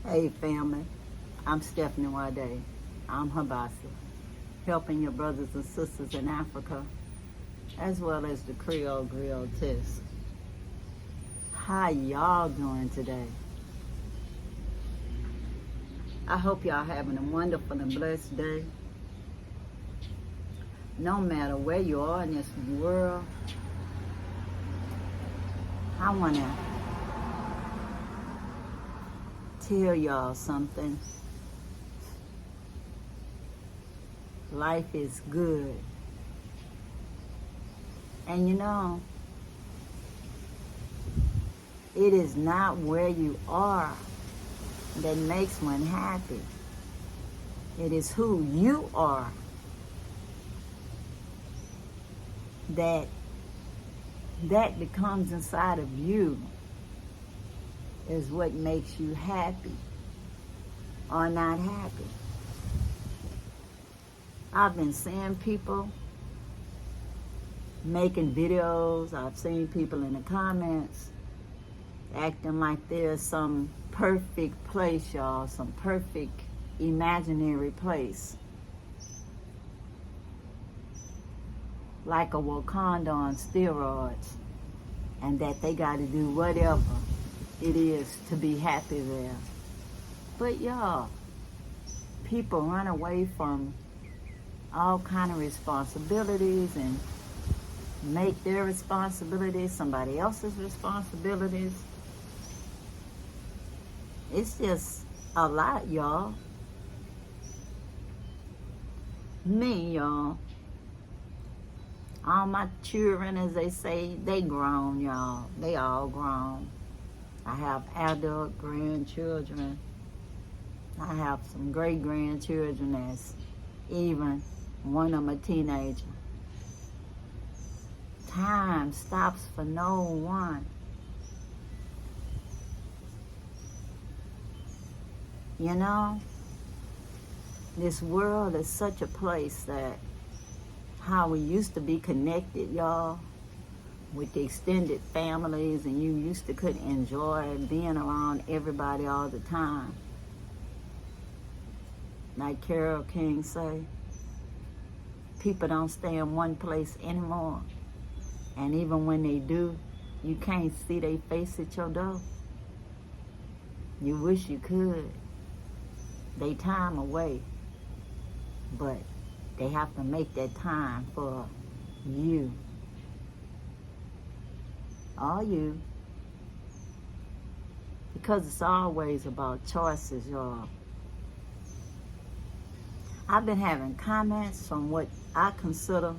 Hey family, I'm Stephanie Wade. I'm Habasa, helping your brothers and sisters in Africa, as well as the Creole Grill test. How y'all doing today? I hope y'all having a wonderful and blessed day. No matter where you are in this world, I want to tell y'all something. Life is good. And you know, it is not where you are that makes one happy. It is who you are that becomes inside of you is what makes you happy or not happy. I've been seeing people making videos. I've seen people in the comments acting like there's some perfect place, y'all, some perfect imaginary place. Like a Wakanda on steroids, and that they got to do whatever it is to be happy there. But y'all, people run away from all kind of responsibilities and make their responsibilities somebody else's responsibilities. It's just a lot, y'all. Me, y'all. All my children, as they say, they grown, y'all. They all grown. I have adult grandchildren. I have some great-grandchildren that's even one of them a teenager. Time stops for no one. You know, this world is such a place that how we used to be connected, y'all, with the extended families, and you used to could enjoy being around everybody all the time. Like Carol King say, people don't stay in one place anymore. And even when they do, you can't see their face at your door. You wish you could. They time away. But they have to make that time for you. All you. Because it's always about choices, y'all. I've been having comments from what I consider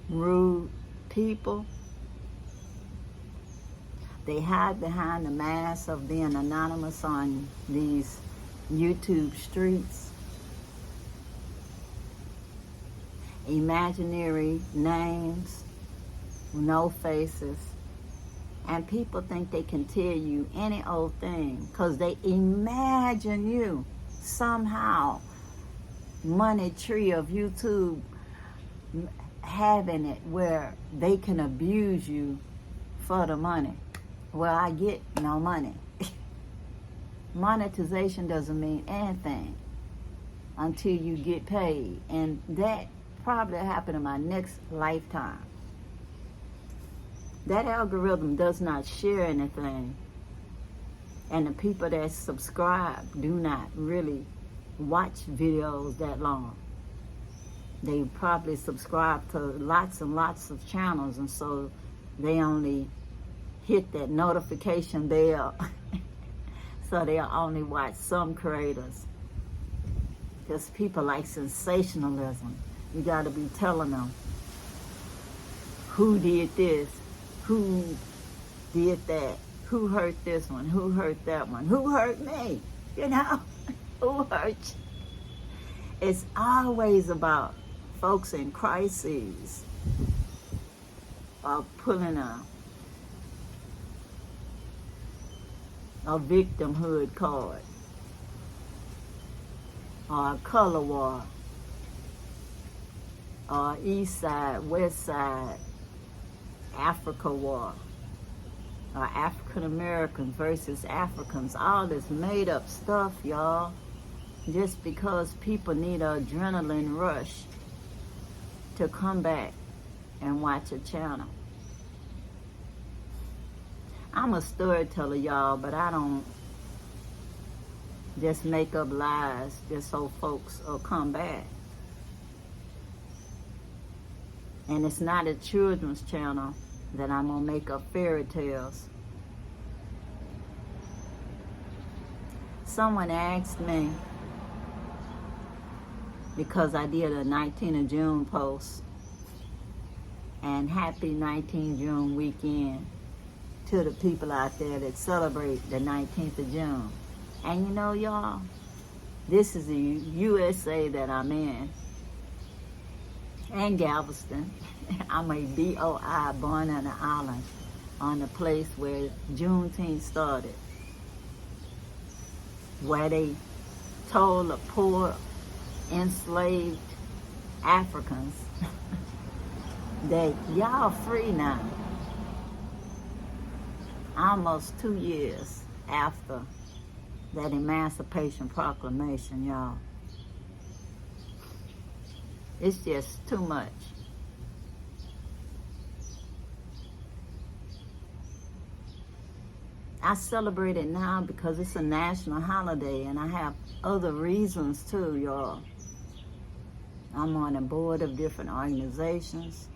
rude people. They hide behind the mask of being anonymous on these YouTube streets. Imaginary names, no faces. And people think they can tell you any old thing because they imagine you somehow, money tree of YouTube, having it where they can abuse you for the money. Well, I get no money. Monetization doesn't mean anything until you get paid. And that probably happen in my next lifetime. That algorithm does not share anything. And the people that subscribe do not really watch videos that long. They probably subscribe to lots and lots of channels, and so they only hit that notification bell. So they'll only watch some creators. Because people like sensationalism. You got to be telling them who did this, who did that, who hurt this one, who hurt that one, who hurt me, you know, who hurt you. It's always about folks in crises or pulling a victimhood card or a color war or East Side, West Side, Africa war, or African Americans versus Africans. All this made up stuff, y'all. Just because people need an adrenaline rush to come back and watch a channel. I'm a storyteller, y'all, but I don't just make up lies just so folks will come back. And it's not a children's channel that I'm going to make up fairy tales. Someone asked me, because I did a 19th of June post, and happy 19th June weekend to the people out there that celebrate the 19th of June. And you know, y'all, this is the USA that I'm in, and Galveston. I'm a BOI, born on an island, on the place where Juneteenth started, where they told the poor, enslaved Africans that y'all free now. Almost 2 years after that Emancipation Proclamation, y'all. It's just too much. I celebrate it now because it's a national holiday, and I have other reasons too, y'all. I'm on a board of different organizations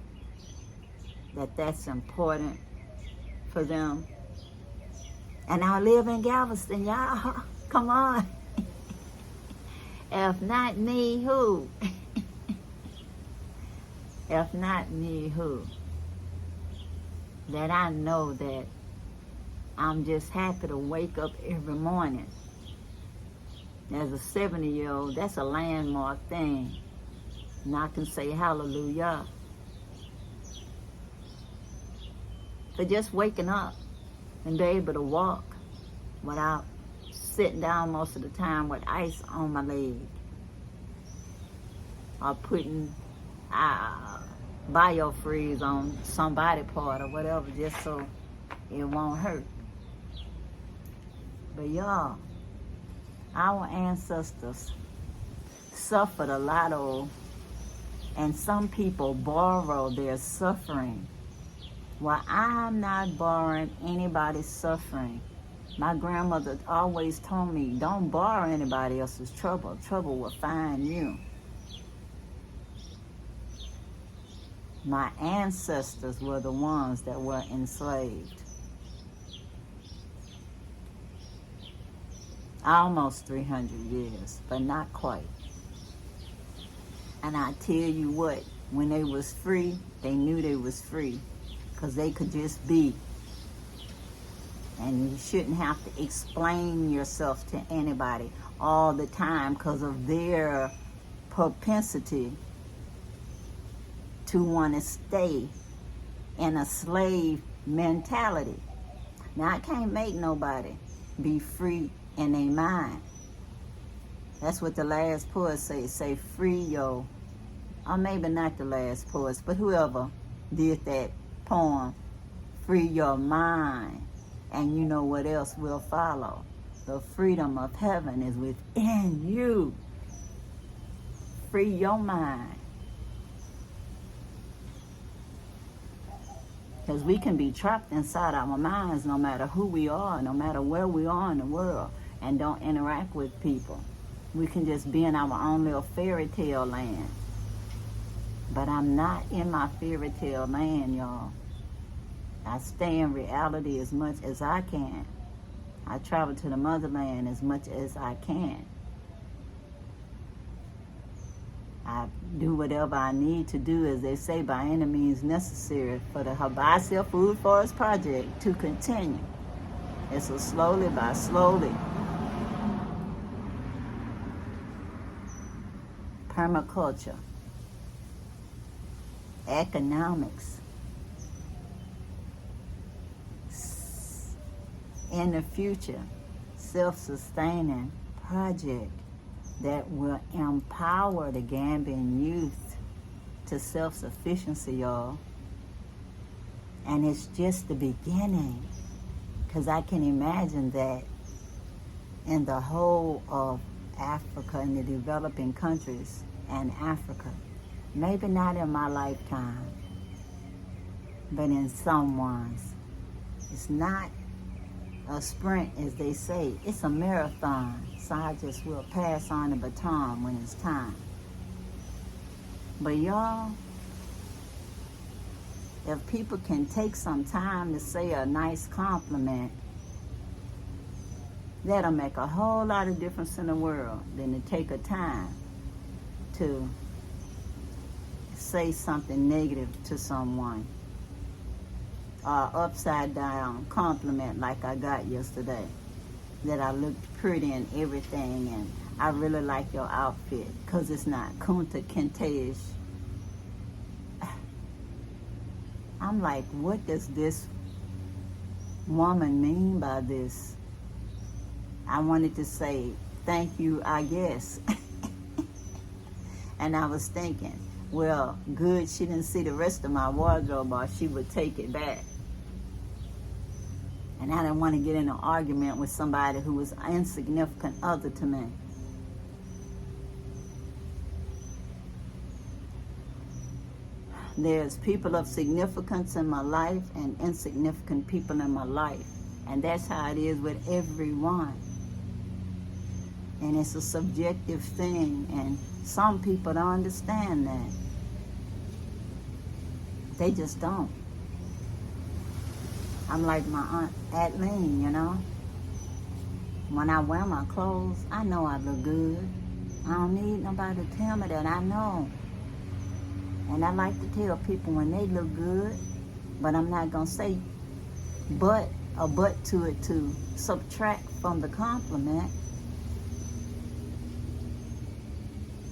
that's important for them. And I live in Galveston, y'all. Come on. If not me, who? If not me, who? That I know that I'm just happy to wake up every morning. As a 70-year-old, that's a landmark thing. And I can say hallelujah for just waking up and be able to walk without sitting down most of the time with ice on my leg, or putting biofreeze on some body part or whatever, just so it won't hurt. But y'all, our ancestors suffered a lot of, and some people borrow their suffering. Well, I'm not borrowing anybody's suffering. My grandmother always told me, don't borrow anybody else's trouble. Trouble will find you. My ancestors were the ones that were enslaved. Almost 300 years, but not quite. And I tell you what, when they was free, they knew they was free, because they could just be. And you shouldn't have to explain yourself to anybody all the time because of their propensity to want to stay in a slave mentality. Now, I can't make nobody be free in their mind. That's what the last poet say free your, or maybe not the last poet, but whoever did that poem, free your mind, and you know what else will follow. The freedom of heaven is within you. Free your mind. Because we can be trapped inside our minds no matter who we are, no matter where we are in the world, and don't interact with people. We can just be in our own little fairy tale land. But I'm not in my fairy tale land, y'all. I stay in reality as much as I can. I travel to the motherland as much as I can. I do whatever I need to do, as they say, by any means necessary for the Habasia Food Forest Project to continue. It's a slowly by slowly. Permaculture, economics, in the future, self-sustaining project that will empower the Gambian youth to self-sufficiency, y'all. And it's just the beginning. Because I can imagine that in the whole of Africa, in the developing countries and Africa, maybe not in my lifetime, but in someone's. It's not a sprint, as they say. It's a marathon. So I just will pass on the baton when it's time. But y'all, if people can take some time to say a nice compliment, that'll make a whole lot of difference in the world than to take a time to say something negative to someone, or upside down compliment like I got yesterday, that I looked pretty and everything, and I really like your outfit, because it's not Kunta Kinte's. I'm like, what does this woman mean by this? I wanted to say, thank you, I guess. And I was thinking, well, good she didn't see the rest of my wardrobe, or she would take it back. And I didn't want to get in an argument with somebody who was an insignificant other to me. There's people of significance in my life and insignificant people in my life. And that's how it is with everyone. And it's a subjective thing, and some people don't understand that. They just don't. I'm like my Aunt Adeline, you know. When I wear my clothes, I know I look good. I don't need nobody to tell me that. I know. And I like to tell people when they look good, but I'm not going to say but to it to subtract from the compliment.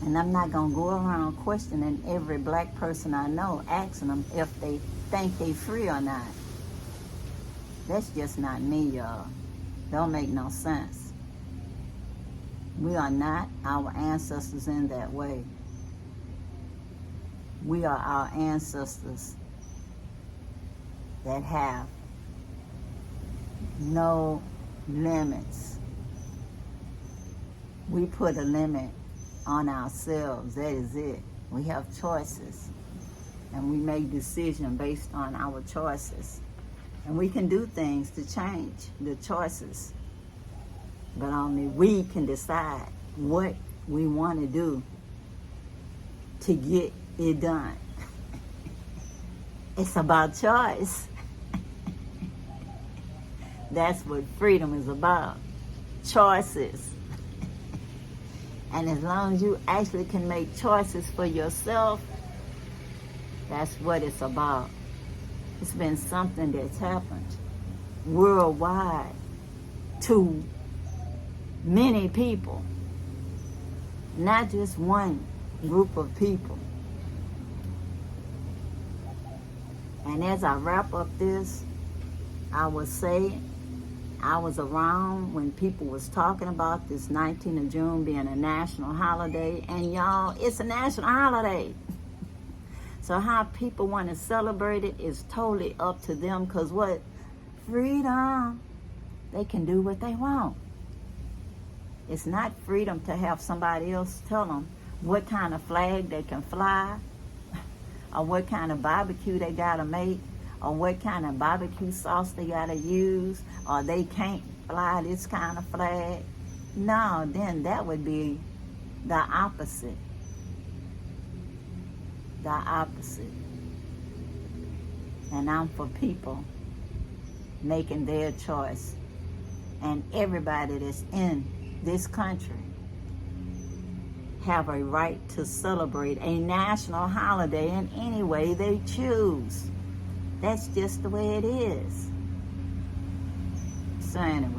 And I'm not going to go around questioning every black person I know, asking them if they think they free or not. That's just not me, y'all. Don't make no sense. We are not our ancestors in that way. We are our ancestors that have no limits. We put a limit on ourselves. That is it. We have choices, and we make decisions based on our choices. And we can do things to change the choices, but only we can decide what we want to do to get it done. It's about choice. That's what freedom is about. Choices. And as long as you actually can make choices for yourself, that's what it's about. It's been something that's happened worldwide to many people, not just one group of people. And as I wrap up this, I would say I was around when people was talking about this 19th of June being a national holiday, and y'all, it's a national holiday. So how people want to celebrate it is totally up to them, because what? Freedom. They can do what they want. It's not freedom to have somebody else tell them what kind of flag they can fly, or what kind of barbecue they gotta make, or what kind of barbecue sauce they gotta use, or they can't fly this kind of flag. No, then that would be the opposite. The opposite. And I'm for people making their choice. And everybody that's in this country have a right to celebrate a national holiday in any way they choose. That's just the way it is. So anyway,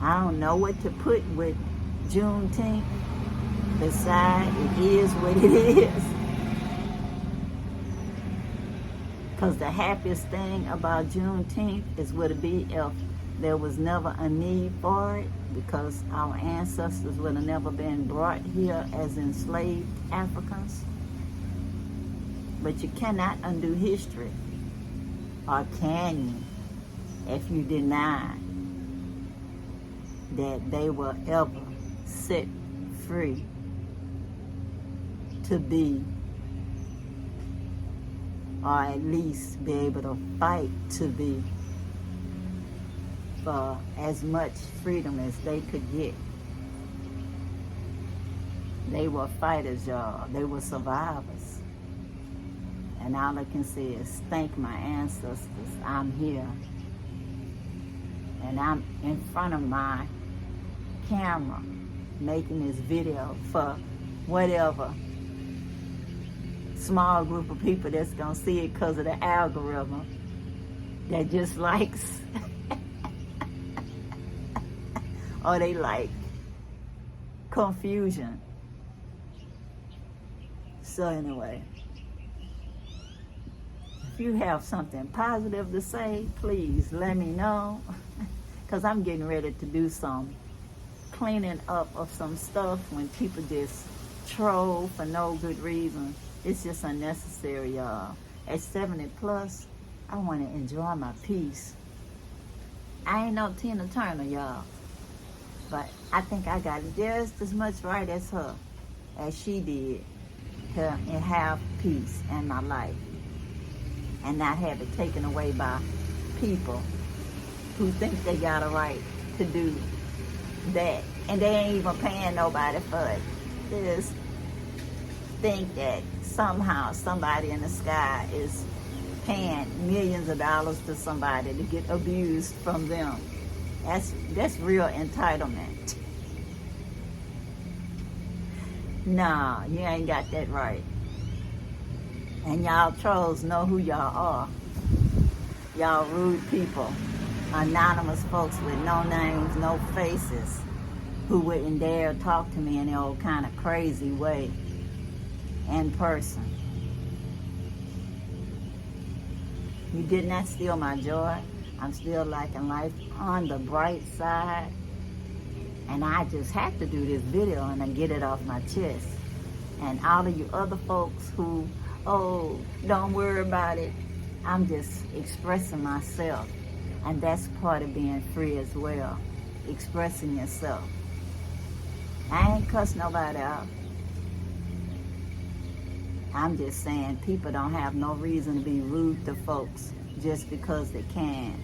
I don't know what to put with Juneteenth. Besides, it is what it is. Because the happiest thing about Juneteenth is would it be if there was never a need for it, because our ancestors would have never been brought here as enslaved Africans. But you cannot undo history. Or can you? if you deny that they will ever set free to be, or at least be able to fight to be, for as much freedom as they could get. They were fighters, y'all. They were survivors. And all I can say is thank my ancestors. I'm here. And I'm in front of my camera making this video for whatever small group of people that's gonna see it because of the algorithm that just likes or they like confusion. So anyway, if you have something positive to say, please let me know, because I'm getting ready to do some cleaning up of some stuff when people just troll for no good reason. It's just unnecessary, y'all. At 70 plus, I want to enjoy my peace. I ain't no Tina Turner, y'all, but I think I got just as much right as her, as she did, to have peace in my life and not have it taken away by people who think they got a right to do that, and they ain't even paying nobody for it. They just think that somehow somebody in the sky is paying millions of dollars to somebody to get abused from them. That's real entitlement. Nah, you ain't got that right. And y'all trolls know who y'all are. Y'all rude people, anonymous folks with no names, no faces, who wouldn't dare talk to me in the old kind of crazy way in person. You did not steal my joy. I'm still liking life on the bright side. And I just had to do this video and I get it off my chest. And all of you other folks who, oh, don't worry about it. I'm just expressing myself. And that's part of being free as well. Expressing yourself. I ain't cuss nobody out. I'm just saying people don't have no reason to be rude to folks just because they can,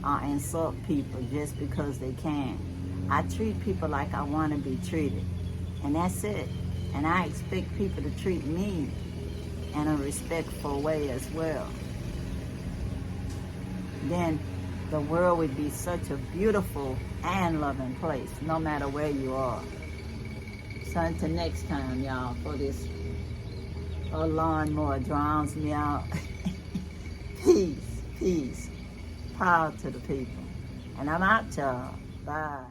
or insult people just because they can. I treat people like I want to be treated, and that's it. And I expect people to treat me in a respectful way as well. Then the world would be such a beautiful and loving place, no matter where you are. So until next time, y'all, for this lawnmower drowns me out. Peace, peace, power to the people. And I'm out, y'all. Bye.